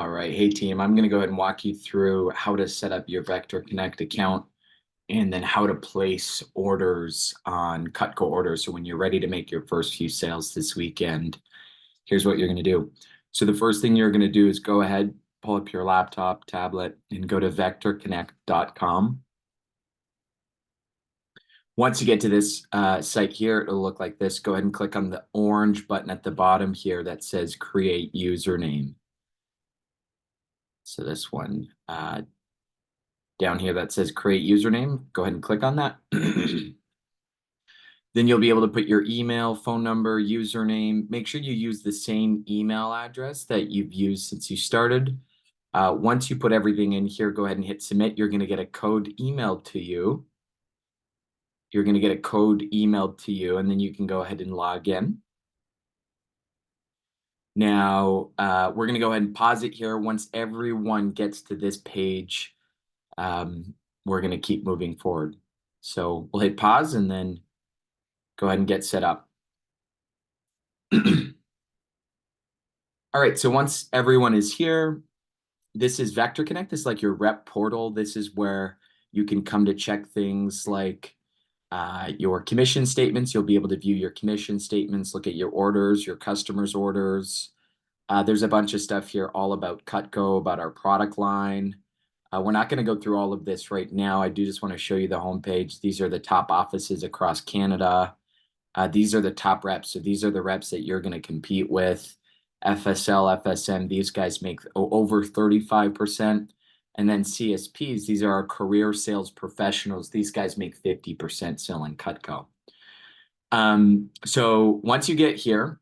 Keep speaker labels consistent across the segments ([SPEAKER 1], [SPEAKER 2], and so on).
[SPEAKER 1] All right. Hey, team, I'm going to go ahead and walk you through how to set up your Vector Connect account and then how to place orders on Cutco orders. So when you're ready to make your first few sales this weekend, here's what you're going to do. So the first thing you're going to do is go ahead, pull up your laptop, tablet, and go to vectorconnect.com. Once you get to this site here, it'll look like this. Go ahead and click on the orange button at the bottom here that says Create Username. So this one down here that says Create Username, go ahead and click on that. Then you'll be able to put your email, phone number, username. Make sure you use the same email address that you've used since you started. Once you put everything in here, go ahead and hit submit. You're going to get a code emailed to you. You're going to get a code emailed to you, and then you can go ahead and log in. Now, we're going to go ahead and pause it here. Once everyone gets to this page, we're going to keep moving forward. So we'll hit pause and then go ahead and get set up. All right, so once everyone is here, this is Vector Connect. This is like your rep portal. This is where you can come to check things like your commission statements. You'll be able to view your commission statements, look at your orders, your customers' orders. There's a bunch of stuff here all about Cutco, about our product line. We're not going to go through all of this right now. I do just want to show you the homepage. These are the top offices across Canada. These are the top reps. So these are the reps that you're going to compete with. FSL, FSM, these guys make over 35%. And then CSPs, these are our career sales professionals. These guys make 50% selling Cutco. So once you get here,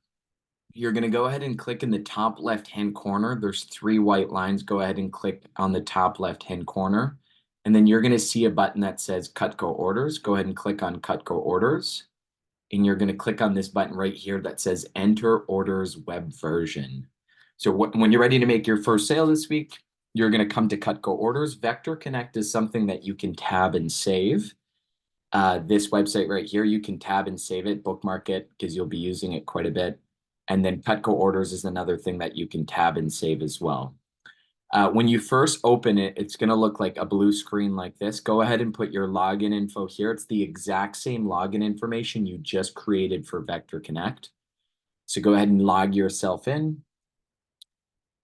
[SPEAKER 1] you're going to go ahead and click in the top left-hand corner. There's 3 white lines. Go ahead and click on the top left-hand corner. And then you're going to see a button that says Cutco Orders. Go ahead and click on Cutco Orders. And you're going to click on this button right here that says Enter Orders Web Version. So when you're ready to make your first sale this week, you're going to come to Cutco Orders. Vector Connect is something that you can tab and save. This website right here, you can tab and save it, bookmark it, because you'll be using it quite a bit. And then Cutco Orders is another thing that you can tab and save as well. When you first open it, it's going to look like a blue screen like this. Go ahead and put your login info here. It's the exact same login information you just created for Vector Connect. So go ahead and log yourself in.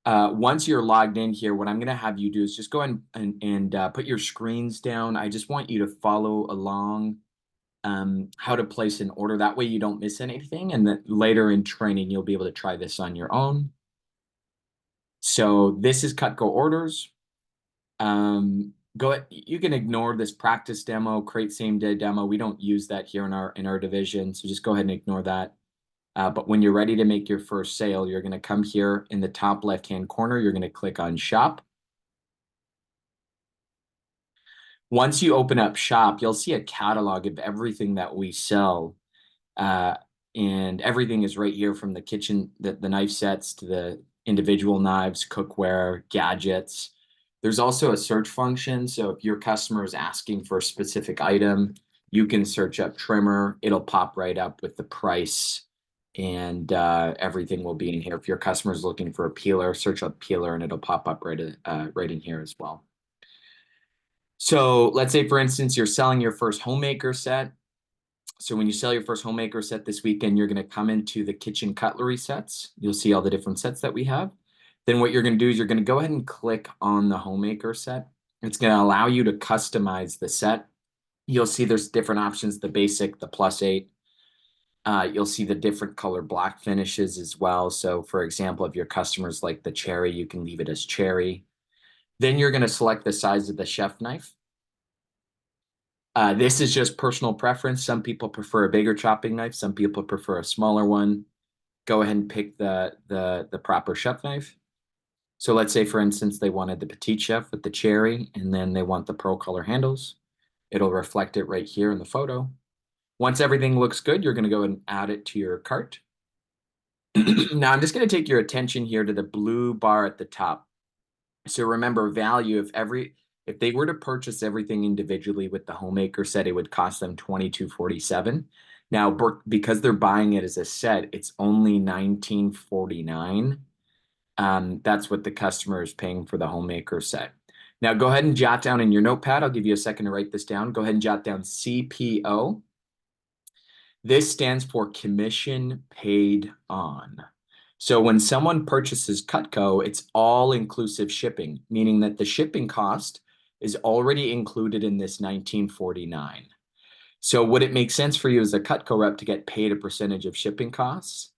[SPEAKER 1] Once you're logged in here, what I'm going to have you do is just go ahead and put your screens down. I just want you to follow along how to place an order. That way you don't miss anything. And then later in training, you'll be able to try this on your own. So this is Cutco Orders. You can ignore this practice demo, create same day demo. We don't use that here in our division. So just go ahead and ignore that. But when you're ready to make your first sale, you're going to come here in the top left-hand corner. You're going to click on Shop. Once you open up Shop, you'll see a catalog of everything that we sell. And everything is right here from the kitchen, the knife sets to the individual knives, cookware, gadgets. There's also a search function. So if your customer is asking for a specific item, you can search up trimmer. It'll pop right up with the price, and everything will be in here. If your customer is looking for a peeler, search up peeler, and it'll pop up right in here as well. So let's say, for instance, you're selling your first homemaker set. So when you sell your first homemaker set this weekend, you're going to come into the kitchen cutlery sets. You'll see all the different sets that we have. Then what you're going to do is you're going to go ahead and click on the homemaker set. It's going to allow you to customize the set. You'll see there's different options, the basic, the +8. You'll see the different color black finishes as well. So for example, if your customers like the cherry, you can leave it as cherry. Then you're going to select the size of the chef knife. This is just personal preference. Some people prefer a bigger chopping knife. Some people prefer a smaller one. Go ahead and pick the proper chef knife. So let's say, for instance, they wanted the petite chef with the cherry, and then they want the pearl color handles. It'll reflect it right here in the photo. Once everything looks good, you're going to go and add it to your cart. Now I'm just going to take your attention here to the blue bar at the top. So remember, value, if they were to purchase everything individually with the homemaker set, it would cost them $22.47. Now, because they're buying it as a set, it's only $19.49. That's what the customer is paying for the homemaker set. Now go ahead and jot down in your notepad. I'll give you a second to write this down. Go ahead and jot down CPO. This stands for commission paid on. So when someone purchases Cutco, it's all inclusive shipping, meaning that the shipping cost is already included in this $19.49. So would it make sense for you as a Cutco rep to get paid a percentage of shipping costs?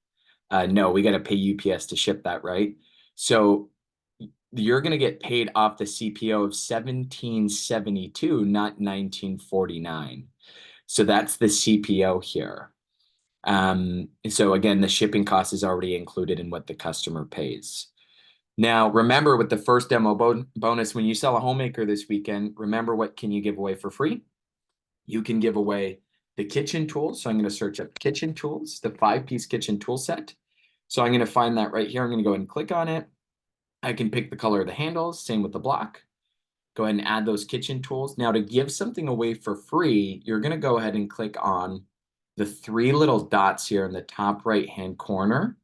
[SPEAKER 1] No, we got to pay UPS to ship that, right? So you're going to get paid off the CPO of $17.72, not $19.49. So that's the CPO here. So again, the shipping cost is already included in what the customer pays. Now, remember with the first demo bonus, when you sell a homemaker this weekend, remember what can you give away for free? You can give away the kitchen tools. So I'm going to search up kitchen tools, the 5-piece kitchen tool set. So I'm going to find that right here. I'm going to go ahead and click on it. I can pick the color of the handles, same with the block. Go ahead and add those kitchen tools. Now to give something away for free, you're going to go ahead and click on the 3 little dots here in the top right-hand corner.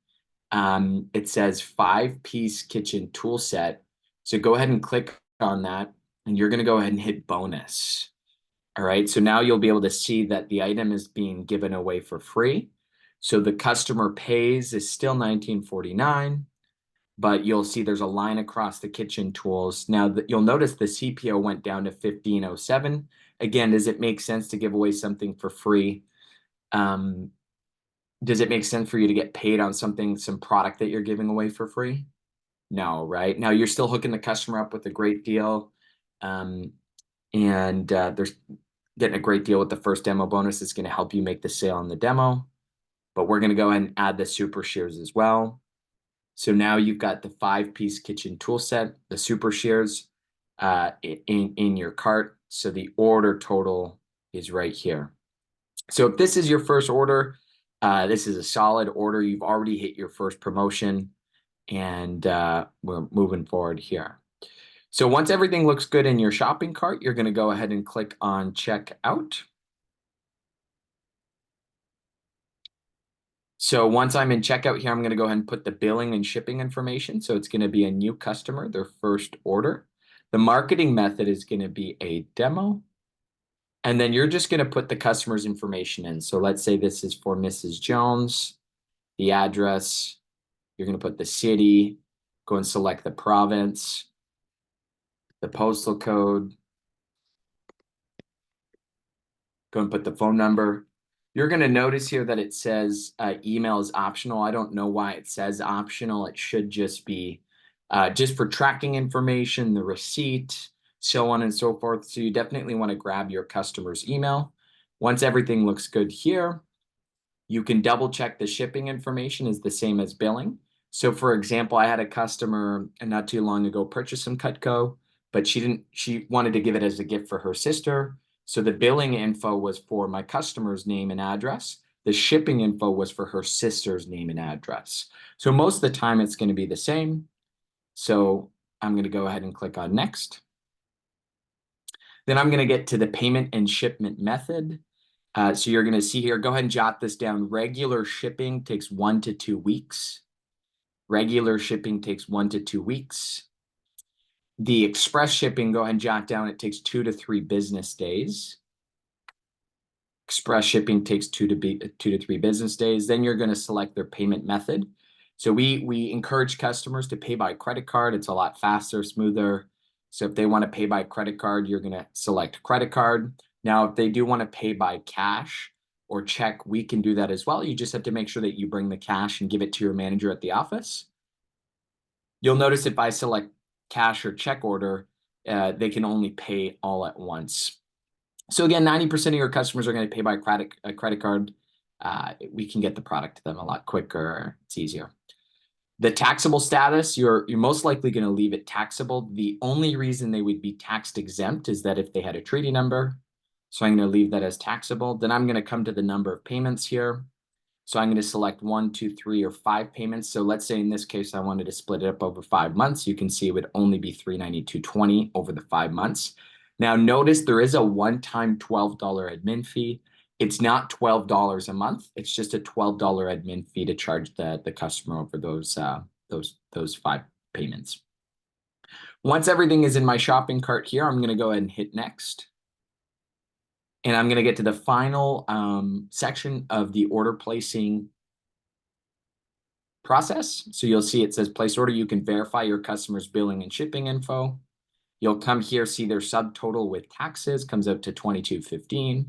[SPEAKER 1] It says 5-piece kitchen tool set. So go ahead and click on that, and you're going to go ahead and hit bonus. All right, so now you'll be able to see that the item is being given away for free. So the customer pays is still $19.49, but you'll see there's a line across the kitchen tools. Now you'll notice the CPO went down to $15.07. Again, does it make sense to give away something for free? Does it make sense for you to get paid on something, some product that you're giving away for free? No, right? Now you're still hooking the customer up with a great deal. There's getting a great deal with the first demo bonus. It's going to help you make the sale on the demo. But we're going to go ahead and add the super shears as well. So now you've got the 5-piece kitchen tool set, the super shears in your cart. So the order total is right here. So if this is your first order, this is a solid order. You've already hit your first promotion, and we're moving forward here. So once everything looks good in your shopping cart, you're going to go ahead and click on checkout. So once I'm in checkout here, I'm going to go ahead and put the billing and shipping information. So it's going to be a new customer, their first order. The marketing method is going to be a demo. And then you're just going to put the customer's information in. So let's say this is for Mrs. Jones, the address. You're going to put the city, go and select the province, the postal code, go and put the phone number. You're going to notice here that it says email is optional. I don't know why it says optional. It should just be just for tracking information, the receipt, so on and so forth. So you definitely want to grab your customer's email. Once everything looks good here, you can double check the shipping information is the same as billing. So for example, I had a customer not too long ago purchase some Cutco, but she wanted to give it as a gift for her sister. So the billing info was for my customer's name and address. The shipping info was for her sister's name and address. So most of the time it's going to be the same. So I'm going to go ahead and click on next. Then I'm going to get to the payment and shipment method. So you're going to see here, go ahead and jot this down. Regular shipping takes 1 to 2 weeks. Regular shipping takes 1 to 2 weeks. The express shipping, go ahead and jot down, it takes 2 to 3 business days. Express shipping takes 2 to 3 business days. Then you're going to select their payment method. So we encourage customers to pay by credit card. It's a lot faster, smoother. So if they want to pay by credit card, you're going to select credit card. Now, if they do want to pay by cash or check, we can do that as well. You just have to make sure that you bring the cash and give it to your manager at the office. You'll notice if I select cash or check order, they can only pay all at once. So again, 90% of your customers are going to pay by a credit card. We can get the product to them a lot quicker. It's easier. The taxable status, you're most likely going to leave it taxable. The only reason they would be taxed exempt is that if they had a treaty number. So I'm going to leave that as taxable. Then I'm going to come to the number of payments here. So I'm going to select 1, 2, 3, or 5 payments. So let's say in this case, I wanted to split it up over 5 months. You can see it would only be $392.20 over the 5 months. Now notice there is a one-time $12 admin fee. It's not $12 a month. It's just a $12 admin fee to charge the customer over those those 5 payments. Once everything is in my shopping cart here, I'm going to go ahead and hit next. And I'm going to get to the final section of the order placing process. So you'll see it says place order. You can verify your customer's billing and shipping info. You'll come here, see their subtotal with taxes comes out to $22.15.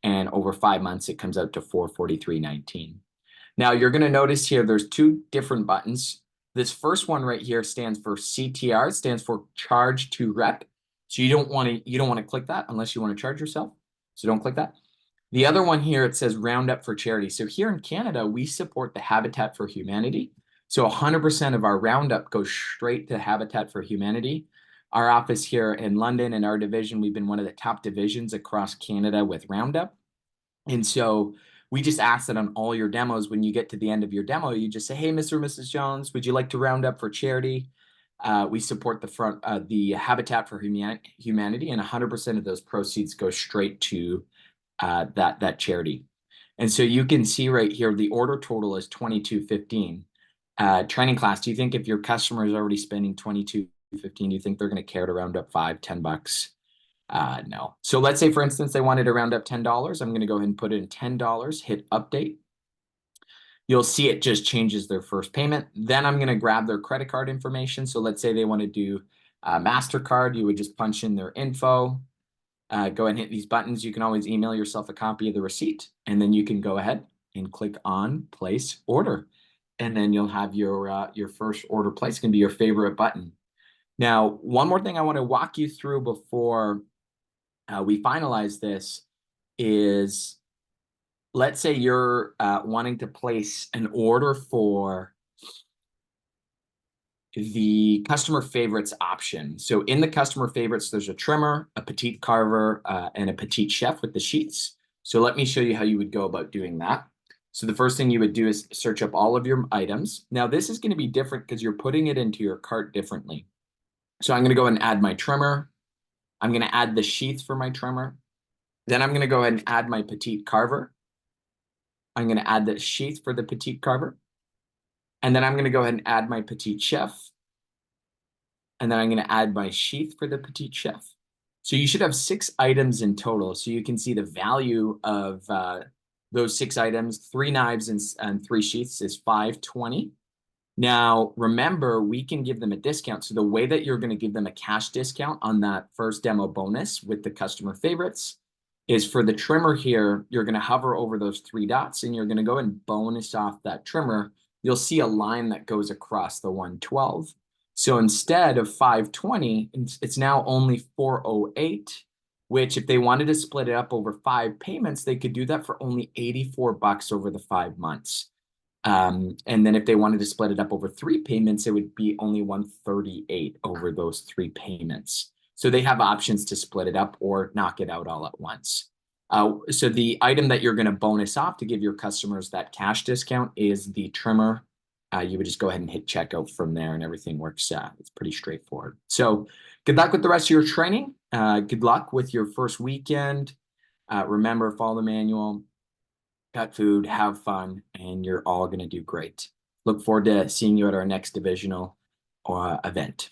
[SPEAKER 1] And over 5 months, it comes out to $443.19. Now you're going to notice here, there's 2 different buttons. This first one right here stands for CTR. It stands for charge to rep. So you don't want to click that unless you want to charge yourself. So don't click that. The other one here, it says Roundup for Charity. So here in Canada, we support the Habitat for Humanity. So 100% of our Roundup goes straight to Habitat for Humanity. Our office here in London and our division, we've been one of the top divisions across Canada with Roundup. And so we just ask that on all your demos, when you get to the end of your demo, you just say, hey, Mr. or Mrs. Jones, would you like to round up for charity? We support the Habitat for Humanity, and 100% of those proceeds go straight to that charity. And so you can see right here, the order total is $22.15. Training class, do you think if your customer is already spending $22.15, do you think they're going to care to round up $5, $10? No. So let's say, for instance, they wanted to round up $10. I'm going to go ahead and put in $10, hit update. You'll see it just changes their first payment. Then I'm going to grab their credit card information. So let's say they want to do MasterCard. You would just punch in their info. Go ahead and hit these buttons. You can always email yourself a copy of the receipt, and then you can go ahead and click on place order. And then you'll have your first order place. It's going to be your favorite button. Now, one more thing I want to walk you through before we finalize this is, let's say you're wanting to place an order for the customer favorites option. So in the customer favorites, there's a trimmer, a petite carver, and a petite chef with the sheets. So let me show you how you would go about doing that. So the first thing you would do is search up all of your items. Now this is going to be different because you're putting it into your cart differently. So I'm going to go and add my trimmer. I'm going to add the sheath for my trimmer. Then I'm going to go ahead and add my petite carver. I'm going to add the sheath for the petite carver. And then I'm going to go ahead and add my petite chef. And then I'm going to add my sheath for the petite chef. So you should have 6 items in total. So you can see the value of those 6 items. 3 knives and 3 sheaths is $5.20. Now, remember, we can give them a discount. So the way that you're going to give them a cash discount on that first demo bonus with the customer favorites is for the trimmer here, you're going to hover over those 3 dots and you're going to go and bonus off that trimmer. You'll see a line that goes across the 112. So instead of $5.20, it's now only $4.08, which if they wanted to split it up over 5 payments, they could do that for only $84 over the 5 months. And then if they wanted to split it up over 3 payments, it would be only $138 over those 3 payments. So they have options to split it up or knock it out all at once. So the item that you're going to bonus off to give your customers that cash discount is the trimmer. You would just go ahead and hit checkout from there and everything works. It's pretty straightforward. So good luck with the rest of your training. Good luck with your first weekend. Remember, follow the manual. Cut food, have fun, and you're all going to do great. Look forward to seeing you at our next divisional event.